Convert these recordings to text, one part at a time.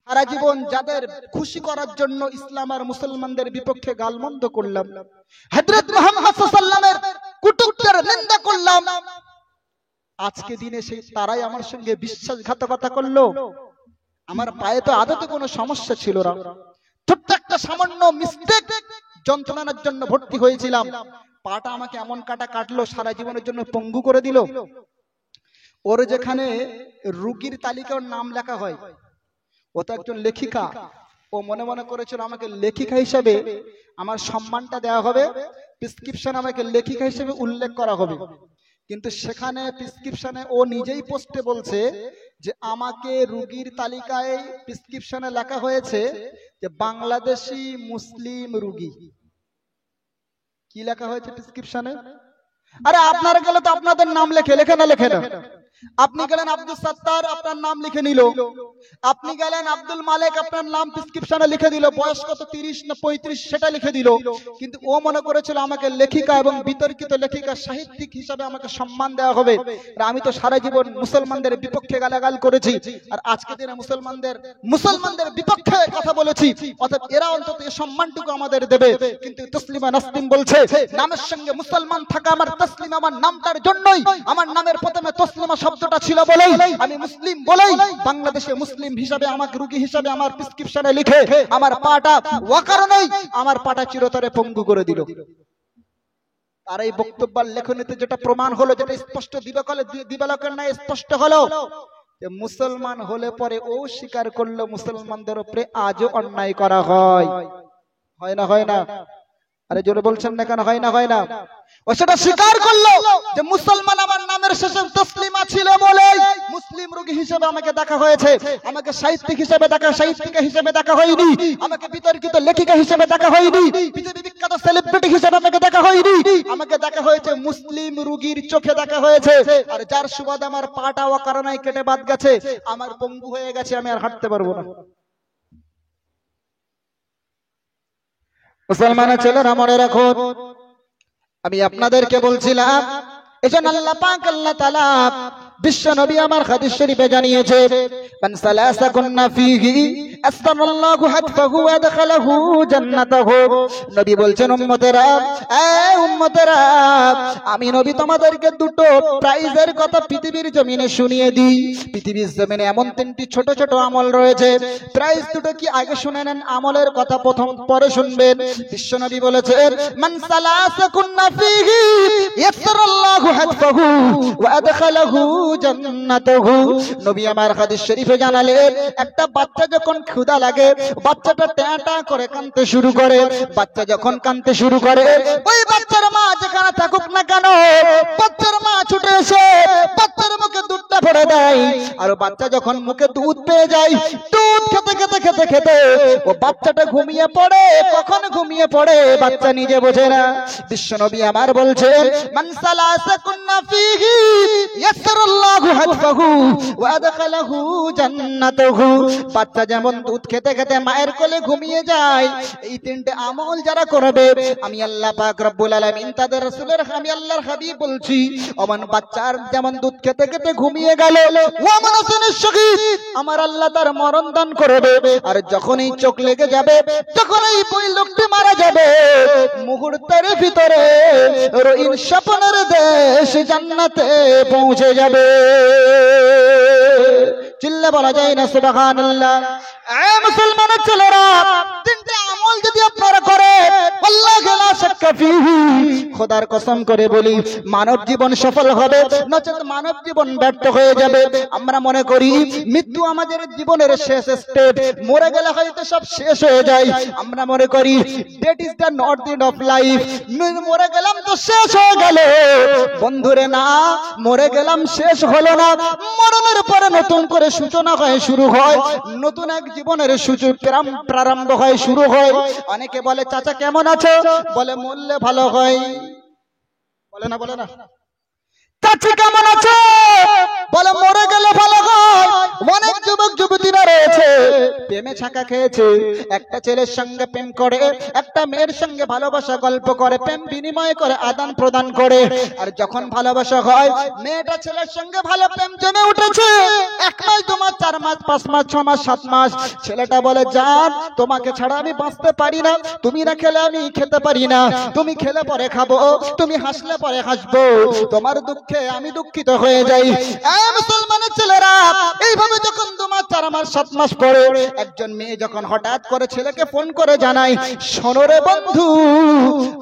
সারা জীবন যাদের খুশি করার জন্য ইসলাম আর মুসলমানদের বিপক্ষে গালমন্দ করলাম, হযরত মুহাম্মদ সাল্লাল্লাহু আলাইহি ওয়াসাল্লামের কুটুক্তের নিন্দা করলাম, আজকে দিনে সেই তারাই আমার সঙ্গে বিশ্বাসঘাতকতা করলো। আমার পায়ে তো আদতে কোনো সমস্যা ছিল না, ছোট্ট একটা সামান্য মিস্টেক, যন্ত্রণার জন্য ভর্তি হয়েছিলাম, পাটা আমাকে এমন কাটলো সারা জীবনের জন্য পঙ্গু করে দিল। ওর যেখানে রোগীর তালিকার নাম লেখা হয়, ও তো একজন লেখিকা, ও মনে মনে করেছিল আমাকে লেখিকা হিসাবে আমার সম্মানটা দেওয়া হবে, প্রেসক্রিপশন আমাকে লেখিকা হিসেবে উল্লেখ করা হবে। কিন্তু সেখানে প্রেসক্রিপশনে ও নিজেই পোস্টে বলছে যে আমাকে রোগীর তালিকায় প্রেসক্রিপশনে লেখা হয়েছে যে বাংলাদেশি মুসলিম রোগী। কি লেখা হয়েছে প্রেসক্রিপশনে? আরে আপনারা গেলে তো আপনাদের নাম লেখে না। আপনি গেলেন আব্দুল সত্তার, আপনার নাম লিখে নিল। আপনি গেলেন আব্দুল মালিক, আপনার নাম প্রেসক্রিপশনে লিখে দিল, বয়স কত 30 না 35 সেটা লিখে দিল। কিন্তু ও মনে করেছিল আমাকে লেখিকা এবং বিতর্কিত লেখিকা সাহিত্যিক হিসাবে আমাকে সম্মান দেওয়া হবে। আর আমি তো সারা জীবন মুসলমানদের বিপক্ষে গালাগাল করেছি, আর আজকে দিনে মুসলমানদের বিপক্ষে কথা বলেছি, অর্থাৎ এরা অন্তত এই সম্মানটুকু আমাদের দেবে। কিন্তু তসলিমা নাসরিন বলছে নামের সঙ্গে মুসলমান থাকা আমার তসলিমা আমার নামটার জন্যই, আমার নামের প্রথমে তসলিমা শব্দটা ছিল বলেই আমি মুসলিম বলেই বাংলাদেশে মুসলিম হিসাবে আমাকে রোগী হিসাবে আমার প্রেসক্রিপশনে লিখে আমার পাটা ওয়াকারণেই আমার পাটা চিরতরে পঙ্গু করে দিল। আর এই বক্তব্যের লেখনীতে যেটা প্রমাণ হলো, যেটা স্পষ্ট দিবালোকের ন্যায় স্পষ্ট হলো, যে মুসলমান হলে পরে ও স্বীকার করলো মুসলমানদের উপরে আজও অন্যায় করা হয় না? আরে জোরে বলছেন না কেন? হয় না? ও সেটা স্বীকার করলো যে মুসলমান আমার নামের শেষে তসলিমা ছিল বলেই মুসলিম রোগী হিসেবে আমাকে দেখা হয়েছে, আমাকে সাহিত্যিক হিসেবে সাহিত্যিকা হিসেবে দেখা হয়নি, আমাকে বিতর্কিত লেখিকা হিসেবে দেখা হয়নি, পৃথিবী বিখ্যাত সেলিব্রিটি হিসেবে আমাকে দেখা হয়নি, আমাকে দেখা হয়েছে মুসলিম রোগীর চোখে দেখা হয়েছে। আর যার সুবাদে আমার পাটা অকারণে কেটে বাদ গেছে, আমার পঙ্গু হয়ে গেছে, আমি আর হাঁটতে পারবো না। মুসলমানের ছেলেরা মনে রাখো, আমি আপনাদেরকে বলছিলাম এজন্য আল্লাহ পাক আল্লাহ তাআলা বিশ্ব নবী আমার হাদিস শরীফে জানিয়েছে মান সালাসা কুন্না ফীহি আসতানাল্লাহু হাতফাহু ওয়া আদখালাহু জান্নাতাহু। নবী বলছেন উম্মতেরা, উম্মতেরা, আমি নবী তোমাদেরকে দুটো প্রাইজের কথা পৃথিবীর জমিনে শুনিয়ে দিই। পৃথিবীর জমিনে এমন তিনটি ছোট ছোট আমল রয়েছে, প্রাইজ দুটো কি আগে শুনে নেন, আমলের কথা প্রথম পরে শুনবেন। বিশ্ব নবী বলেছেন মান সালাসা কুন্না ফীহি আসতানাল্লাহু হাতফাহু ওয়া আদখালাহু জান্নাতাহু। নবী আমার হাদিস শরীফে জানালেন একটা বাচ্চা যখন ক্ষুধা লাগে, বাচ্চাটা ট্যাঁ করে কাঁদতে শুরু করে। বাচ্চা যখন কাঁদতে শুরু করে, ওই বাচ্চার মা যেখানে থাকুক না কেন, বাচ্চার মা ছুটে এসে বাচ্চার মুখে দুধটা ভরে দেয়। আর বাচ্চা যখন মুখে দুধ পেয়ে যায়, দুধ খেতে ও বাচ্চাটা ঘুমিয়ে পড়ে। কখন ঘুমিয়ে পড়ে বাচ্চা নিজে বোঝে না। বিশ্বনবী আমার বলছেন মান সালাসা কুন্না ফীহি ইয়াসসারাল্লাহু হাতফাহু ওয়া আদখালাহু জান্নাতাহু। বাচ্চা যেমন দুধ খেতে মায়ের কোলে ঘুমিয়ে যায়, এই তিনটে আমল যারা করবে, আমি আল্লাহ পাক রব্বুল আলামিন তাদের রাসূলের, আমি আল্লাহর হাবিব বলছি, অমন বাচ্চার যেমন দুধ খেতে ঘুমিয়ে গেল, ও মানুষের শহীদ আমার আল্লাহ তার মরণ দান করবে। আর যখনই চোখ লেগে যাবে, তখনই ওই লোকটি মারা যাবে, মুহূর্তের ভিতরে রহিম স্বপ্নের দেশ জান্নাতে পৌঁছে যাবে। চিল্লা বলা যায় না সুবহানাল্লাহ? মুসলমানের ছেলেরা, তিনটে আমল যদি আপনারা করেন, আল্লাহু লা শাক্কা ফীহি, খোদার কসম করে বলি মানব জীবন সফল হবে, নচেত মানব জীবন ব্যর্থ হয়ে যাবে। আমরা মনে করি মৃত্যু আমাদের জীবনের শেষ স্টেপ, মরে গেলে হয়তো সব শেষ হয়ে যায়। আমরা মনে করি death is the not the end of life, মরে গেলাম তো শেষ হয়ে গেল। বন্ধুরে না, মরে গেলাম শেষ হলো না, মরণের পরে নতুন করে সূচনা হয়, শুরু হয়, নতুন এক জীবনের প্রারম্ভ হয়, শুরু হয়। অনেকে বলে চাচা কেমন আছো, বলে মরলে ভালো হয়, বলে না চাচি কেমন আছো, বলে মরে গেলে ভালো হয়। অনেক যুবক যুবতীরা রয়েছে প্রেমে ছাকা খেয়েছে। একটা ছেলের সঙ্গে প্রেম করে, একটা মেয়ের সঙ্গে ভালোবাসা গল্প করে, প্রেম বিনিময় করে, আদান প্রদান করে। আর যখন ভালোবাসা হয়, মেয়েটা ছেলের সঙ্গে ভালো প্রেম জমে উঠেছে, 1 মাস 2 মাস 4 মাস 5 মাস 6 মাস 7 মাস, ছেলেটা বলে জান তোমাকে ছাড়া আমি বাঁচতে পারি না, তুমি না খেলে আমি খেতে পারি না, তুমি খেলে পরে খাবো, তুমি হাসলে পরে হাসবো, তোমার দুঃখে আমি দুঃখিত হয়ে যাই। মুসলমানের ছেলেরা এইভাবে যখন 2 মাস 4 মাস 7 মাস পরে একজন মেয়ে যখন হঠাৎ করে ছেলেকে ফোন করে জানায়, শোনো রে বন্ধু,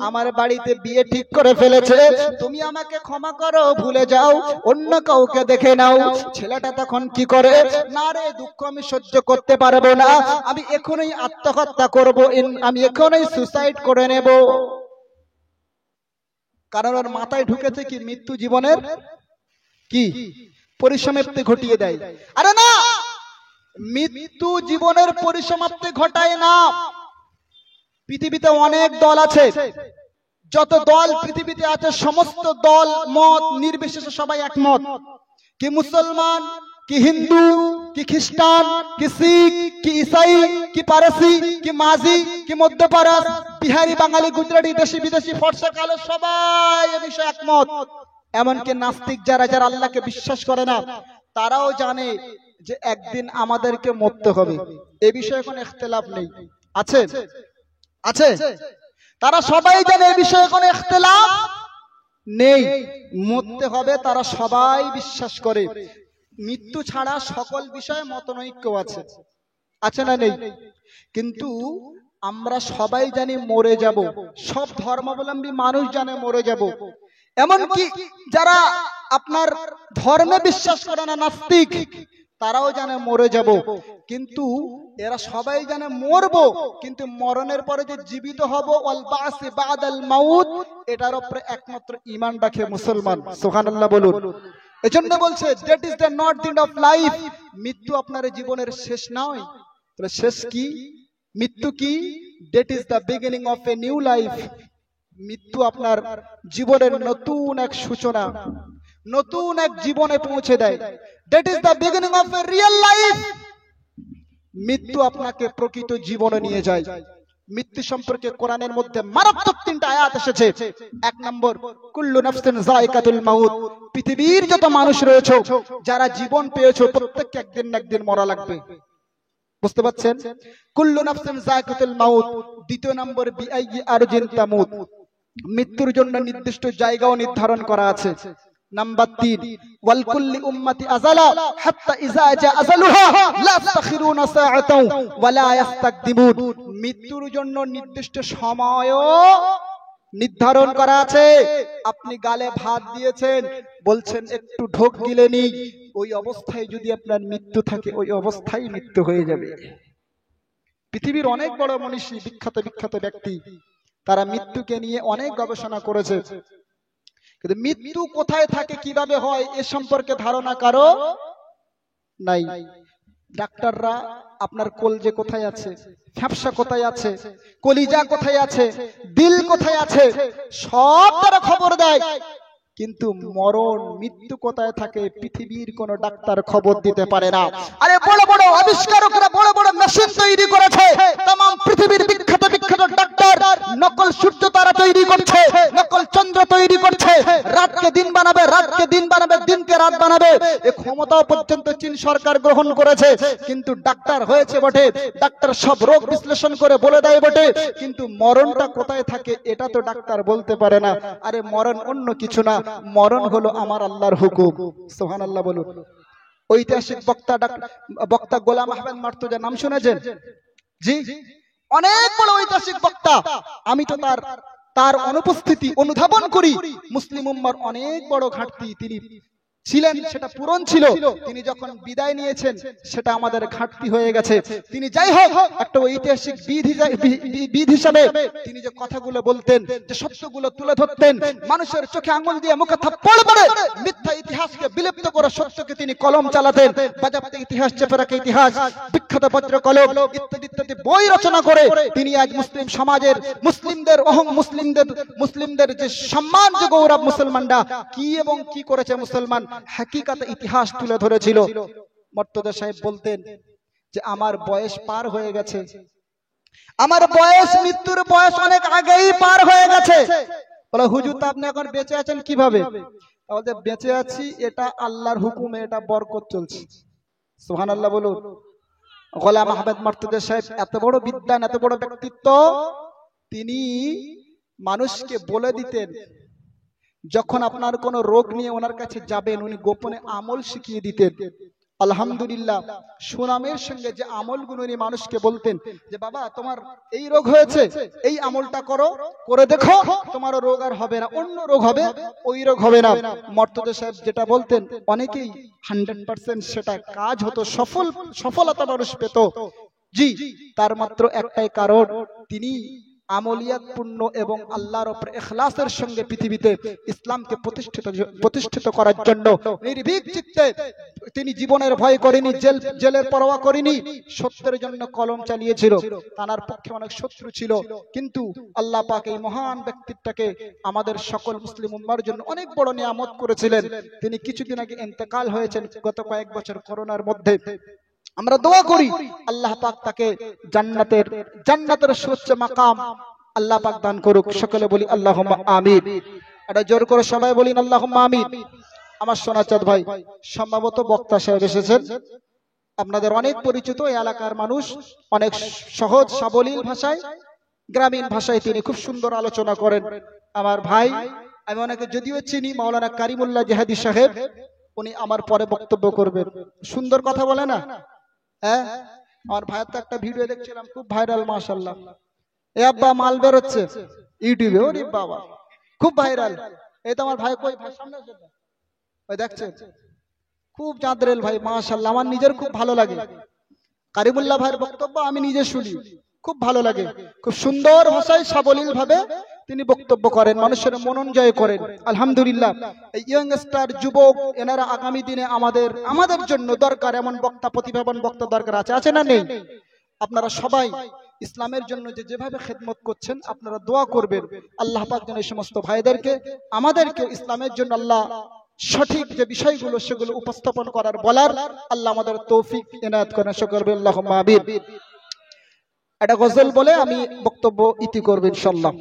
আমার বাড়িতে বিয়ে ঠিক করে ফেলেছে, তুমি আমাকে ক্ষমা করো, ভুলে যাও, অন্য কাউকে দেখে নাও। ছেলেটা তখন কি করে, না রে দুঃখ আমি সহ্য করতে পারবো না, আমি এখনই আত্মহত্যা করব, আমি এখনই সুসাইড করে নেব। কারণ ওর মাথায় ঢুকেছে কি মৃত্যু জীবনের কি পরিসমাপ্তি ঘটিয়ে দেয়। আরে না, মৃত্যু জীবনের পরিসমাপ্তি ঘটায় না। পৃথিবীতে অনেক দল আছে, যত দল পৃথিবীতে আছে সমস্ত দল মত নির্বিশেষে সবাই একমত কি মুসলমান কি হিন্দু কি খ্রিস্টান কি শিখ কি ইসাই কি পারসি কি মাঝি কি মধ্যপ্রদেশ বিহারি বাঙালি গুজরাটি দেশি বিদেশি ফর্সা কালো সবাই এ বিষয়ে একমত। এমনকি নাস্তিক যারা যারা আল্লাহকে বিশ্বাস করে না, তারাও জানে যে একদিন আমাদেরকে মরতে হবে। এ বিষয়ে কোনো ইখতিলাফ নেই, আছে আছে, তারা সবাই জানে এই বিষয়ে কোনো ইখতিলাফ নেই, মরতে হবে, তারা সবাই বিশ্বাস করে। মৃত্যু ছাড়া সকল বিষয়ে মতনৈক্য আছে, আছে না নেই? কিন্তু আমরা সবাই জানি মরে যাব, সব ধর্মাবলম্বী মানুষ জানে মরে যাব। এমনকি যারা আপনার ধর্মে বিশ্বাস করে না, নাস্তিক, তারাও জানে মরে যাব। কিন্তু এরা সবাই জানে মরবো, কিন্তু মরণের পরে যে জীবিত হব, ওয়াল বাসি বাদাল মাউত, এটার উপরে একমাত্র ঈমান রাখে মুসলমান। সুবহানাল্লাহ বলুন। এজন্য বলছে that is the not the end of life, মৃত্যু আপনার জীবনের শেষ নয়। তাহলে শেষ কি? মৃত্যু কি? That is the beginning of a new life. মৃত্যু আপনার জীবনের নতুন এক সূচনা, নতুন এক জীবনে পৌঁছে দেয়। That is the beginning of A real life. মৃত্যু আপনাকে প্রকৃত জীবনে নিয়ে যায়। মৃত্যু সম্পর্কে কোরআনের মধ্যে মারাত্মক 3টা আয়াত এসেছে। 1 নম্বর, কুল্লু নাফসিন যায়কাতুল মাউত, পৃথিবীর যত মানুষ রয়েছে যারা জীবন পেয়েছো প্রত্যেককে একদিন না একদিন মরা লাগবে। বুঝতে পারছেন? কুল্লু নাফসিন যায়কাতুল মাউত। 2 নম্বর, বিআইয়ি আরজিন তামুত, মৃত্যুর জন্য নির্দিষ্ট জায়গাও নির্ধারণ করা আছে। নাম্বার 3, ওয়াল কুল্লি উম্মতি আজালা হাত্তা ইজা জা আজালুহা লা ইস্তাখিরুনা সাআতাও ওয়া লা ইস্তাকদিমুন, মৃত্যুর জন্য নির্দিষ্ট সময়ও নির্ধারণ করা আছে। আপনি গালে ভাত দিয়েছেন, বলছেন একটু ঢোক গিলে নি, ওই অবস্থায় যদি আপনার মৃত্যু থাকে, ওই অবস্থায় মৃত্যু হয়ে যাবে। পৃথিবীর অনেক বড় মনীষী, বিখ্যাত বিখ্যাত ব্যক্তি, তারা মৃত্যুকে নিয়ে অনেক গবেষণা করেছে। কিন্তু মৃত্যু কোথায় থাকে, কিভাবে হয়, এ সম্পর্কে ধারণা কারো নাই। ডাক্তাররা আপনার কলজে কোথায় আছে, ফ্যাপসা কোথায় আছে, কলিজা কোথায় আছে, দিল কোথায় আছে, সব তারা খবর দেয়। কিন্তু মরণ মৃত্যু কোথায় থাকে পৃথিবীর কোন ডাক্তার খবর দিতে পারে না। আরে বড় বড় আবিষ্কারকরা বড় বড় মেশিন তৈরি করেছে, तमाम পৃথিবীর বিখ্যাত বিখ্যাত ডাক্তার নকল সূর্য তারা তৈরি করছে, নকল চন্দ্র তৈরি করছে, রাতকে দিন বানাবে, রাতকে দিন বানাবে, দিনকে রাত বানাবে। এই ক্ষমতা পর্যন্ত চীন সরকার গ্রহণ করেছে। কিন্তু ডাক্তার হয়েছে বটে, ডাক্তার সব রোগ বিশ্লেষণ করে বলে দেয় বটে, কিন্তু মরণটা কোথায় থাকে এটা তো ডাক্তার বলতে পারে না। আরে মরণ অন্য কিছু না, মরণ হলো আমার আল্লাহর হুকুম। সুবহানাল্লাহ বলুন। ঐতিহাসিক বক্তা গোলাম আহমেদ মার্তুজা নাম শুনেছেন? জি, অনেক বড় ঐতিহাসিক বক্তা। আমি তো তার অনুপস্থিতি অনুধাবন করি। মুসলিম উম্মার অনেক বড় ঘাটতি তিনি ছিলেন, সেটা পূরণ ছিল। তিনি যখন বিদায় নিয়েছেন সেটা আমাদের ঘাটতি হয়ে গেছে। তিনি যাই হোক একটা ঐতিহাসিক বিদ হিসাবে তিনি যে কথাগুলো বলতেন, যে সত্যগুলো তুলে ধরতেন, মানুষের চোখে আঙুল দিয়ে মুখে থাপ্পড় মারে মিথ্যা ইতিহাসকে বিলুপ্ত করে সত্যকে তিনি কলম চালাতেন। বাজাপ্ত ইতিহাস, চেপে রাখা ইতিহাস, বিখ্যাত বজ্র কলম ইত্যাদি ইত্যাদি বই রচনা করে তিনি আজ মুসলিম সমাজের মুসলিমদের যে সম্মান, যে গৌরব, মুসলমানরা কি এবং কি করেছে, মুসলমান হাকিকাতে ইতিহাস তুলে ধরেছিল। মর্তুজা সাহেব বলতেন যে আমার বয়স পার হয়ে গেছে, আমার বয়স, মৃত্যুর বয়স অনেক আগেই পার হয়ে গেছে। বলে হুজুর তো আপনি এখন বেঁচে আছেন কিভাবে? তাহলে বেঁচে আছি এটা আল্লাহর হুকুমে, এটা বরকত চলছে। সুবহানাল্লাহ বলুন। গোলাম আহমেদ মর্তুজা সাহেব এত বড় বিদ্বান, এত বড় ব্যক্তিত্ব, তিনি মানুষকে বলে দিতেন, যখন আপনার কোনো রোগ নিয়ে ওনার কাছে যাবেন, উনি গোপনে আমল শিখিয়ে দিতেন। আলহামদুলিল্লাহ, সুনামের সঙ্গে যে আমলগুলো উনি মানুষকে বলতেন যে বাবা তোমার এই রোগ হয়েছে, এই আমলটা করো, করে দেখো, তোমারও রোগ আর হবে না, অন্য রোগ হবে, ওই রোগ হবে না। মর্তুজা সাহেব যেটা বলতেন, অনেকেই 100% সেটা কাজ হতো, সফলতা মানুষ পেত। জি, তার মাত্র একটাই কারণ, তিনি আমলিয়াত পূর্ণ এবং আল্লাহর উপর ইখলাসের সঙ্গে পৃথিবীতে ইসলামকে প্রতিষ্ঠিত করার জন্য নির্ভীক চিত্তে তিনি জীবনের ভয় করেনি, জেলের পরোয়া করেনি, সত্যের জন্য কলম চালিয়েছিল। তার পক্ষে অনেক শত্রু ছিল, কিন্তু আল্লাহ পাক এই মহান ব্যক্তিত্বকে আমাদের সকল মুসলিম উম্মার জন্য অনেক বড় নিয়ামত করেছিলেন। তিনি কিছুদিন আগে ইন্তেকাল হয়েছেন, গত কয়েক বছর করোনার মধ্যে। আমরা দোয়া করি আল্লাহ পাক তাকে জান্নাতের সুউচ্চ মাকাম আল্লাহ পাক দান করুক। সকলে বলি আল্লাহুম্মা আমিন। এটা জোর করে সবাই বলিন আল্লাহুম্মা আমিন। আমার সোনাচাঁদ ভাই সম্ভবত বক্তা সাহেব এসেছেন, আপনাদের অনেক পরিচিত এই এলাকার মানুষ, অনেক সহজ সাবলীল ভাষায়, গ্রামীণ ভাষায় তিনি খুব সুন্দর আলোচনা করেন। আমার ভাই, আমি ওনাকে যদিও চিনি, মাওলানা কারিমুল্লাহ জিহাদি সাহেব, উনি আমার পরে বক্তব্য করবেন। সুন্দর কথা বলে না? হ্যাঁ, আমার ভাইয়ের তো একটা ভিডিও দেখছিলাম, খুব ভাইরাল, মাশাআল্লাহ। এ আব্বা মাল বের হচ্ছে ইউটিউবে, ওরে বাবা খুব ভাইরাল। এই তো আমার ভাই, কই ভাই সামনে এসে ওই দেখছেন, খুব চাঁদরেল ভাই, মাশাআল্লাহ। আমার নিজের খুব ভালো লাগে কারিমুল্লাহ ভাইয়ের বক্তব্য, আমি নিজে শুনি, খুব ভালো লাগে। খুব সুন্দর ভাষায় সাবলীল ভাবে তিনি বক্তব্য করেন, মানুষের মনন জয় করেন। আলহামদুলিল্লাহ, এই ইয়ংস্টার যুবক, এনারা আগামী দিনে আমাদের জন্য দরকার, এমন বক্তা, প্রতিভাবান বক্তা দরকার আছে না নেই? আপনারা সবাই ইসলামের জন্য যেভাবে খেদমত করছেন, আপনারা দোয়া করবেন আল্লাহ পাক যেন এই সমস্ত ভাইদেরকে, আমাদেরকে ইসলামের জন্য আল্লাহ সঠিক যে বিষয়গুলো সেগুলো উপস্থাপন করার, বলার আল্লাহ আমাদের তৌফিক এনায়েত করেন। সকলে আল্লাহুম্মা আমিন। একটা গজল বলে আমি বক্তব্য ইতি করব ইনশাআল্লাহ।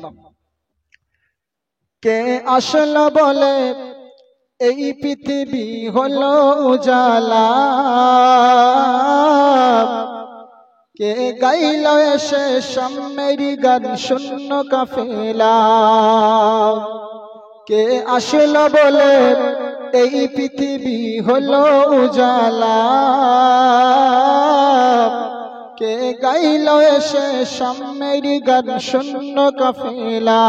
কে আসলো বলে এই পৃথিবী হলো উজালা, কে গাইল এসে সামেরি গান শূন্য কাফেলা, কে আসলো বলে এই পৃথিবী হলো উজালা, কে গাইল এসে সামেরি গান শূন্য কাফেলা।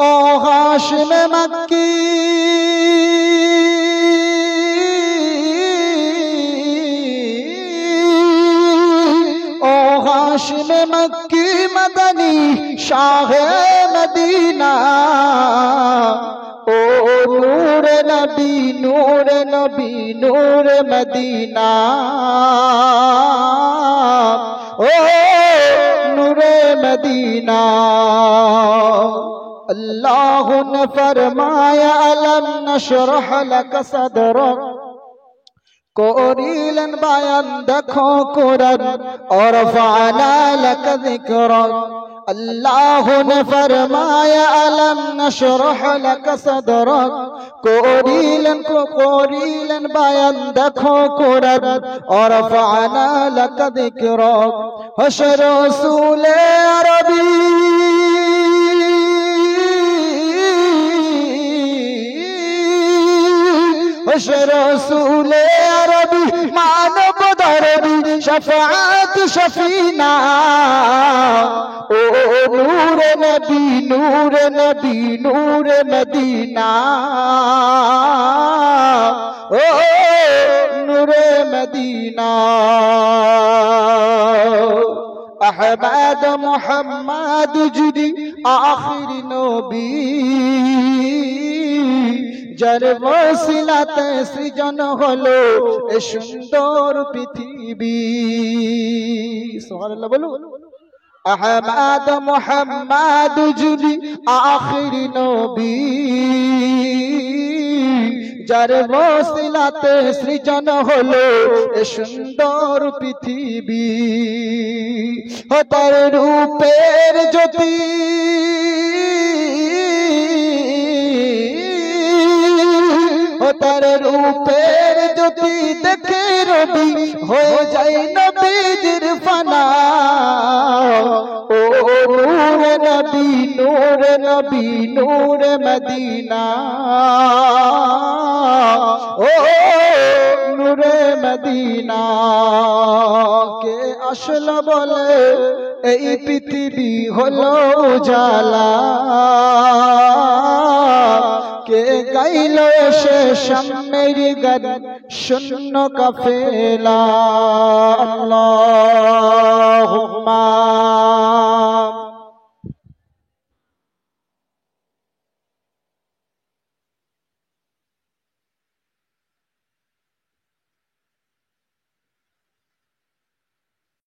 ও হাশিম মক্কি ও হাশিম মক্কি মদনী শাহে মদিনা, ও নূরে নবী নূরে নবী নূরে মদিনা, ও নূরে মদিনা। अल्लाह ने फरमाया अलम नशरह लक सदरक, कोरीलन बयान देखो कुरान और रफअना लक जिक्रक। अल्लाह ने फरमाया अलम नशरह लक सदरक, कोरीलन बयान देखो कुरान और रफअना लक जिक्रक। हशर रसूल अरबी रसूल अरबी मानव दरबी शफाअत शफीना, ओ नूर नबी नूर नबी नूर मदीना, ओ नूर मदीना। अहमद मोहम्मद जुदी आखिर नबी, যার ওসিলাতে সৃজন হলো এ সুন্দর পৃথিবী। সুবহানাল্লাহ বলুন। আহমদ মুহাম্মদ যদি আখির নবী, যার ওসিলাতে সৃজন হলো এ সুন্দর পৃথিবী। ও তার রূপের জ্যোতি ও তার রূপের জ্যোতি দেখে রবি হয়ে যায় নবীজির ফানা। ও নূরে নবী নূরে নবী নূরে মদিনা, ও নূরে মদিনা। কে আসলো বলে এই পৃথিবী হলো উজালা, কে গাইল সে সামনের গান শূন্য কাফেলা। আল্লাহুম্মা